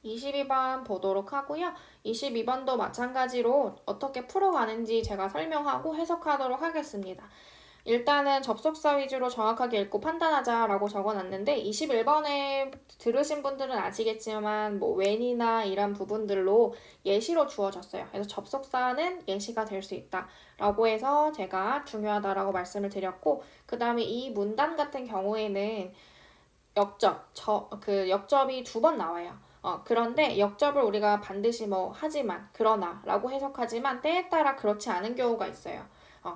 22번 보도록 하고요. 22번도 마찬가지로 어떻게 풀어가는지 제가 설명하고 해석하도록 하겠습니다. 일단은 접속사 위주로 정확하게 읽고 판단하자라고 적어놨는데 21번에 들으신 분들은 아시겠지만 뭐 when이나 이런 부분들로 예시로 주어졌어요. 그래서 접속사는 예시가 될 수 있다라고 해서 제가 중요하다라고 말씀을 드렸고 그 다음에 이 문단 같은 경우에는 역접이 두 번 나와요. 그런데 역접을 우리가 반드시 뭐 하지만 그러나 라고 해석하지만 때에 따라 그렇지 않은 경우가 있어요.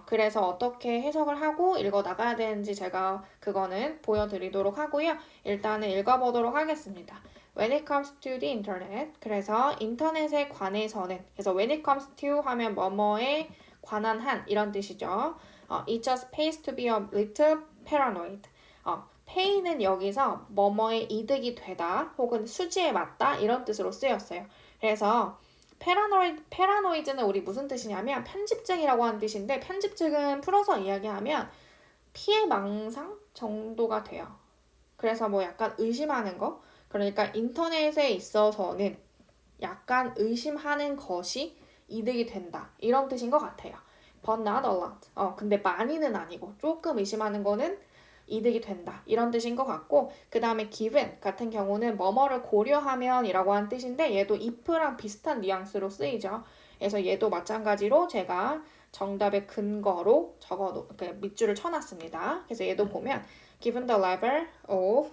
그래서 어떻게 해석을 하고 읽어 나가야 되는지 제가 그거는 보여드리도록 하고요. 일단은 읽어보도록 하겠습니다. When it comes to the internet, 그래서 인터넷에 관해서는, 그래서 when it comes to 하면 뭐뭐에 관한 한 이런 뜻이죠. It just pays to be a little paranoid. pay는 여기서 뭐뭐에 이득이 되다 혹은 수지에 맞다 이런 뜻으로 쓰였어요. 그래서 페라노이즈는 우리 무슨 뜻이냐면 편집증이라고 하는 뜻인데 편집증은 풀어서 이야기하면 피해망상 정도가 돼요. 그래서 뭐 약간 의심하는 거 그러니까 인터넷에 있어서는 약간 의심하는 것이 이득이 된다 이런 뜻인 것 같아요. But not a lot. 근데 많이는 아니고 조금 의심하는 거는 이득이 된다 이런 뜻인 것 같고 그 다음에 given 같은 경우는 뭐뭐를 고려하면 이라고 하는 뜻인데 얘도 if랑 비슷한 뉘앙스로 쓰이죠. 그래서 얘도 마찬가지로 제가 정답의 근거로 밑줄을 쳐놨습니다. 그래서 얘도 보면 given the level of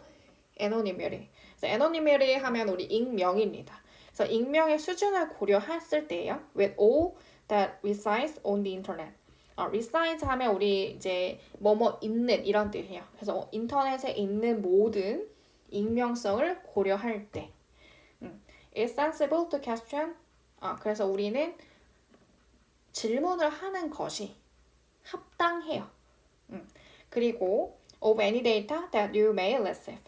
anonymity. 그래서 anonymity 하면 우리 익명입니다. 그래서 익명의 수준을 고려했을 때예요. With all that resides on the internet. resides 하면 우리 이제 뭐뭐 있는 이런 뜻이에요. 그래서 인터넷에 있는 모든 익명성을 고려할 때. It's sensible to question. 그래서 우리는 질문을 하는 것이 합당해요. 그리고 of any data that you may receive.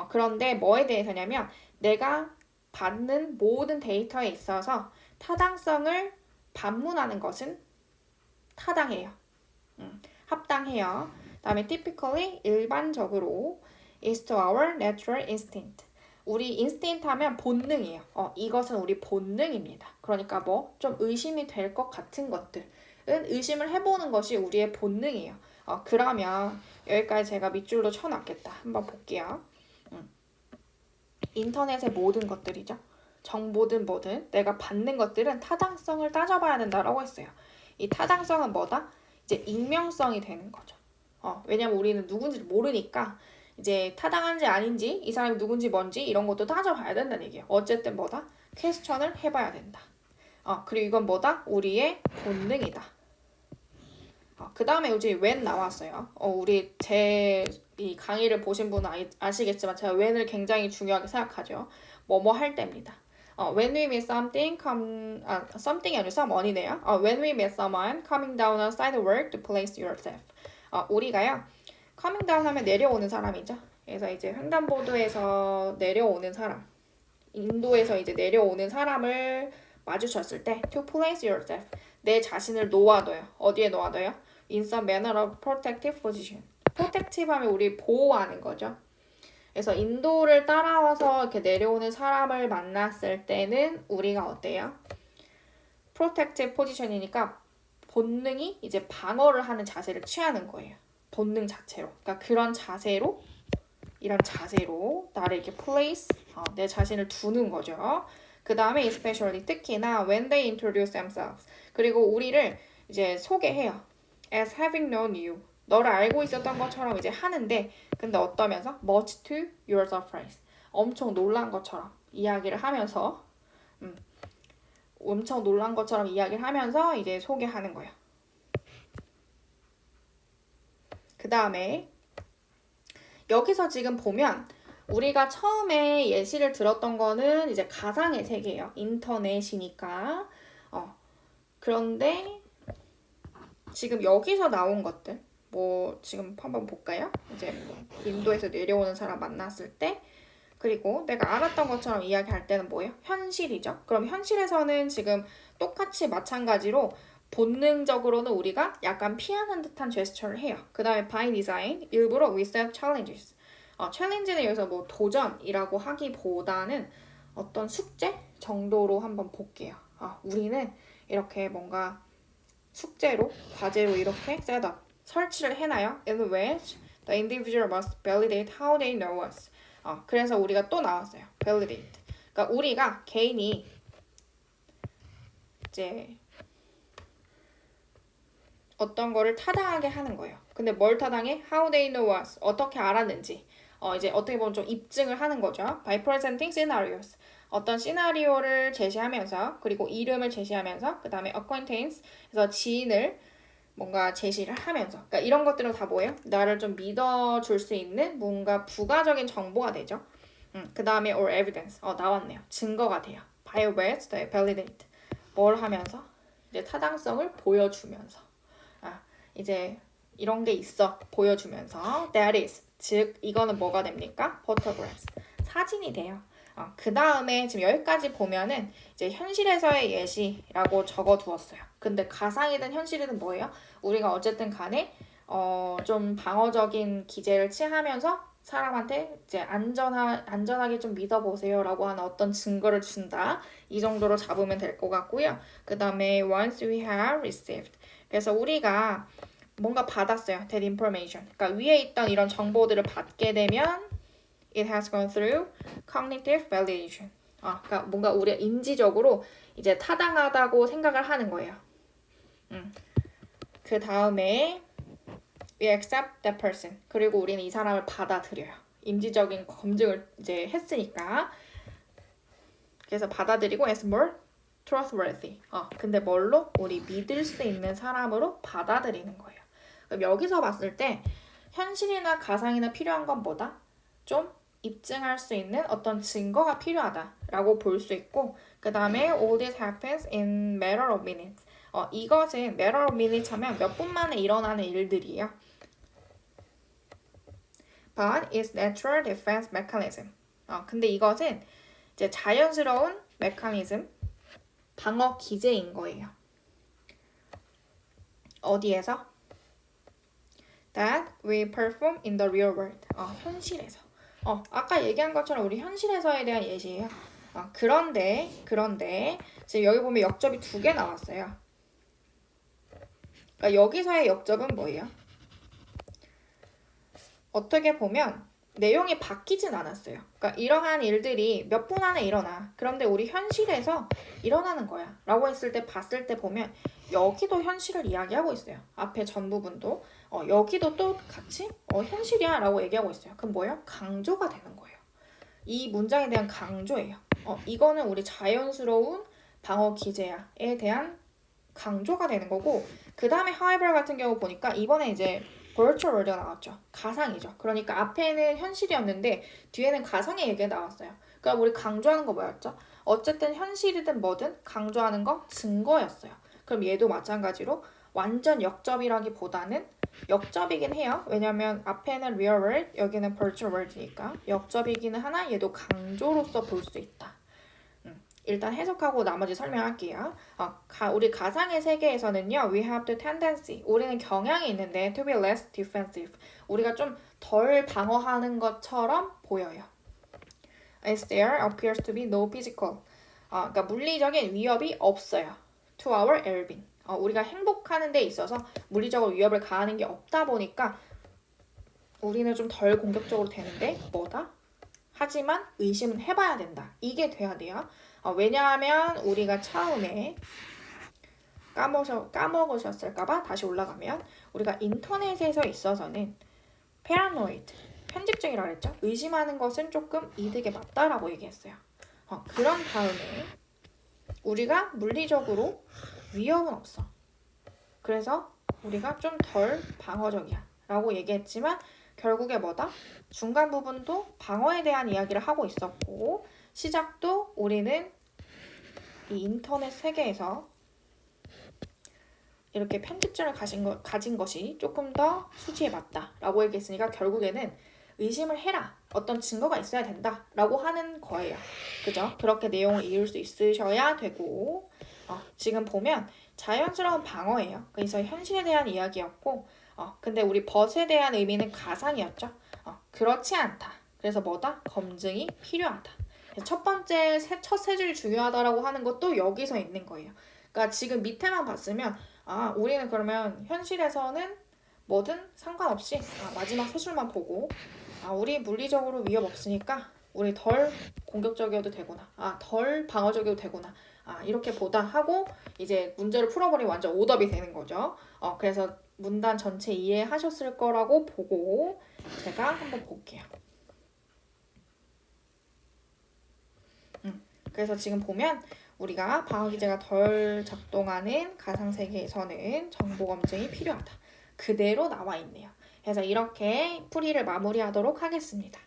그런데 뭐에 대해서냐면 내가 받는 모든 데이터에 있어서 타당성을 반문하는 것은 타당해요. 합당해요. 다음에 typically 일반적으로 is to our natural instinct. 우리 instinct 하면 본능이에요. 이것은 우리 본능입니다. 그러니까 뭐 좀 의심이 될 것 같은 것들은 의심을 해보는 것이 우리의 본능이에요. 그러면 여기까지 제가 밑줄로 쳐놨겠다. 한번 볼게요. 인터넷의 모든 것들이죠. 정보든 뭐든 내가 받는 것들은 타당성을 따져봐야 된다라고 했어요. 이 타당성은 뭐다? 이제 익명성이 되는 거죠. 왜냐면 우리는 누군지를 모르니까 이제 타당한지 아닌지 이 사람이 누군지 뭔지 이런 것도 따져봐야 된다는 얘기예요. 어쨌든 뭐다? 퀘스천을 해봐야 된다. 그리고 이건 뭐다? 우리의 본능이다. 그 다음에 요즘 when 나왔어요. 우리 이 강의를 보신 분은 아시겠지만 제가 when을 굉장히 중요하게 생각하죠. 뭐뭐 할 때입니다. When we meet something이 아니라 someone이네요. When we meet someone coming down a sidewalk to place yourself. 우리가요. coming down 하면 내려오는 사람이죠. 그래서 이제 횡단보도에서 내려오는 사람. 인도에서 이제 내려오는 사람을 마주쳤을 때 to place yourself. 내 자신을 놓아둬요. 어디에 놓아둬요? In some manner of protective position. protective 하면 우리 보호하는 거죠. 그래서 인도를 따라와서 이렇게 내려오는 사람을 만났을 때는 우리가 어때요? protective position이니까 본능이 이제 방어를 하는 자세를 취하는 거예요. 본능 자체로. 그러니까 그런 자세로 이런 자세로 나를 이렇게 place 내 자신을 두는 거죠. 그 다음에 especially 특히나 when they introduce themselves 그리고 우리를 이제 소개해요. as having known you 너를 알고 있었던 것처럼 이제 하는데 근데 어떠면서 much to your surprise 엄청 놀란 것처럼 이야기를 하면서 엄청 놀란 것처럼 이야기를 하면서 이제 소개하는 거예요. 그 다음에 여기서 지금 보면 우리가 처음에 예시를 들었던 거는 이제 가상의 세계예요. 인터넷이니까. 그런데 지금 여기서 나온 것들 뭐 지금 한번 볼까요? 이제 인도에서 내려오는 사람 만났을 때 그리고 내가 알았던 것처럼 이야기할 때는 뭐예요? 현실이죠. 그럼 현실에서는 지금 똑같이 마찬가지로 본능적으로는 우리가 약간 피하는 듯한 제스처를 해요. 그 다음에 by design, 일부러 we set challenges. 챌린지는 여기서 뭐 도전이라고 하기보다는 어떤 숙제 정도로 한번 볼게요. 우리는 이렇게 뭔가 숙제로, 과제로 이렇게 셋업, 설치를 해놔요. In which the individual must validate how they know us. 그래서 우리가 또 나왔어요. validate. 그러니까 우리가 개인이 이제 어떤 거를 타당하게 하는 거예요. 근데 뭘 타당해? How they know us. 어떻게 알았는지. 이제 어떻게 보면 좀 입증을 하는 거죠. By presenting scenarios. 어떤 시나리오를 제시하면서 그리고 이름을 제시하면서 그 다음에 acquaintance 그래서 지인을 뭔가 제시를 하면서 그러니까 이런 것들은 다 뭐예요? 나를 좀 믿어줄 수 있는 뭔가 부가적인 정보가 되죠. 그 다음에 or evidence 나왔네요. 증거가 돼요. By which they validate. 뭘 하면서? 이제 타당성을 보여주면서 이제 이런 게 있어 보여주면서 that is 즉 이거는 뭐가 됩니까? photographs 사진이 돼요. 그 다음에 지금 여기까지 보면은 이제 현실에서의 예시라고 적어두었어요. 근데 가상이든 현실이든 뭐예요? 우리가 어쨌든 간에 좀 방어적인 기제를 취하면서 사람한테 이제 안전하게 좀 믿어보세요라고 하는 어떤 증거를 준다. 이 정도로 잡으면 될 것 같고요. 그 다음에 once we have received 그래서 우리가 뭔가 받았어요. that information. 그러니까 위에 있던 이런 정보들을 받게 되면 it has gone through cognitive validation. 그러니까 뭔가 우리가 인지적으로 이제 타당하다고 생각을 하는 거예요. 그 다음에 we accept that person. 그리고 우리는 이 사람을 받아들여요. 인지적인 검증을 이제 했으니까. 그래서 받아들이고 as more trustworthy. 근데 뭘로? 우리 믿을 수 있는 사람으로 받아들이는 거예요. 그럼 여기서 봤을 때 현실이나 가상이나 필요한 건 뭐다? 좀 입증할 수 있는 어떤 증거가 필요하다라고 볼 수 있고 그 다음에 all this happens in matter of minutes. 이것은 matter of minutes 하면 몇 분 만에 일어나는 일들이에요. But it's natural defense mechanism. 근데 이것은 이제 자연스러운 메커니즘, 방어 기제인 거예요. 어디에서? That we perform in the real world. 현실에서. 아까 얘기한 것처럼 우리 현실에서에 대한 예시예요. 그런데 지금 여기 보면 역접이 2개 나왔어요. 그러니까 여기서의 역접은 뭐예요? 어떻게 보면 내용이 바뀌진 않았어요. 그러니까 이러한 일들이 몇 분 안에 일어나. 그런데 우리 현실에서 일어나는 거야. 라고 했을 때 봤을 때 보면 여기도 현실을 이야기하고 있어요. 앞에 전 부분도. 여기도 또 같이 현실이야 라고 얘기하고 있어요. 그럼 뭐예요? 강조가 되는 거예요. 이 문장에 대한 강조예요. 이거는 우리 자연스러운 방어 기제야에 대한 강조가 되는 거고 그 다음에 however 같은 경우 보니까 이번에 이제 virtual world가 나왔죠. 가상이죠. 그러니까 앞에는 현실이었는데 뒤에는 가상의 얘기가 나왔어요. 그러니까 우리 강조하는 거 뭐였죠? 어쨌든 현실이든 뭐든 강조하는 거 증거였어요. 그럼 얘도 마찬가지로 완전 역접이라기보다는 역접이긴 해요. 왜냐면 앞에는 real world, 여기는 virtual world니까 역접이기는 하나 얘도 강조로서 볼 수 있다. 일단 해석하고 나머지 설명할게요. 우리 가상의 세계에서는요, we have the tendency, 우리는 경향이 있는데 to be less defensive, 우리가 좀 덜 방어하는 것처럼 보여요. As there appears to be no physical, 그러니까 물리적인 위협이 없어요. To our well-being, 우리가 행복하는 데 있어서 물리적으로 위협을 가하는 게 없다 보니까 우리는 좀 덜 공격적으로 되는데 뭐다? 하지만 의심은 해봐야 된다. 이게 돼야 돼요. 왜냐하면 우리가 처음에 까먹으셨을까봐 다시 올라가면 우리가 인터넷에서 있어서는 paranoid, 편집증이라고 했죠. 의심하는 것은 조금 이득에 맞다라고 얘기했어요. 그런 다음에 우리가 물리적으로 위협은 없어. 그래서 우리가 좀 덜 방어적이야 라고 얘기했지만 결국에 뭐다? 중간 부분도 방어에 대한 이야기를 하고 있었고 시작도 우리는 이 인터넷 세계에서 이렇게 편집증을 가진 것이 조금 더 수지에 맞다라고 얘기했으니까 결국에는 의심을 해라. 어떤 증거가 있어야 된다라고 하는 거예요. 그죠? 그렇게 내용을 이을 수 있으셔야 되고 지금 보면 자연스러운 방어예요. 그래서 현실에 대한 이야기였고 근데 우리 벗에 대한 의미는 가상이었죠. 그렇지 않다. 그래서 뭐다? 검증이 필요하다. 첫 번째 첫 세 줄이 중요하다라고 하는 것도 여기서 있는 거예요. 그러니까 지금 밑에만 봤으면 우리는 그러면 현실에서는 뭐든 상관없이 마지막 세 줄만 보고 우리 물리적으로 위협 없으니까 우리 덜 공격적이어도 되구나. 덜 방어적이어도 되구나. 이렇게 보다 하고 이제 문제를 풀어버리면 완전 오답이 되는 거죠. 그래서 문단 전체 이해하셨을 거라고 보고 제가 한번 볼게요. 그래서 지금 보면 우리가 방어기제가 덜 작동하는 가상세계에서는 정보검증이 필요하다. 그대로 나와 있네요. 그래서 이렇게 풀이를 마무리하도록 하겠습니다.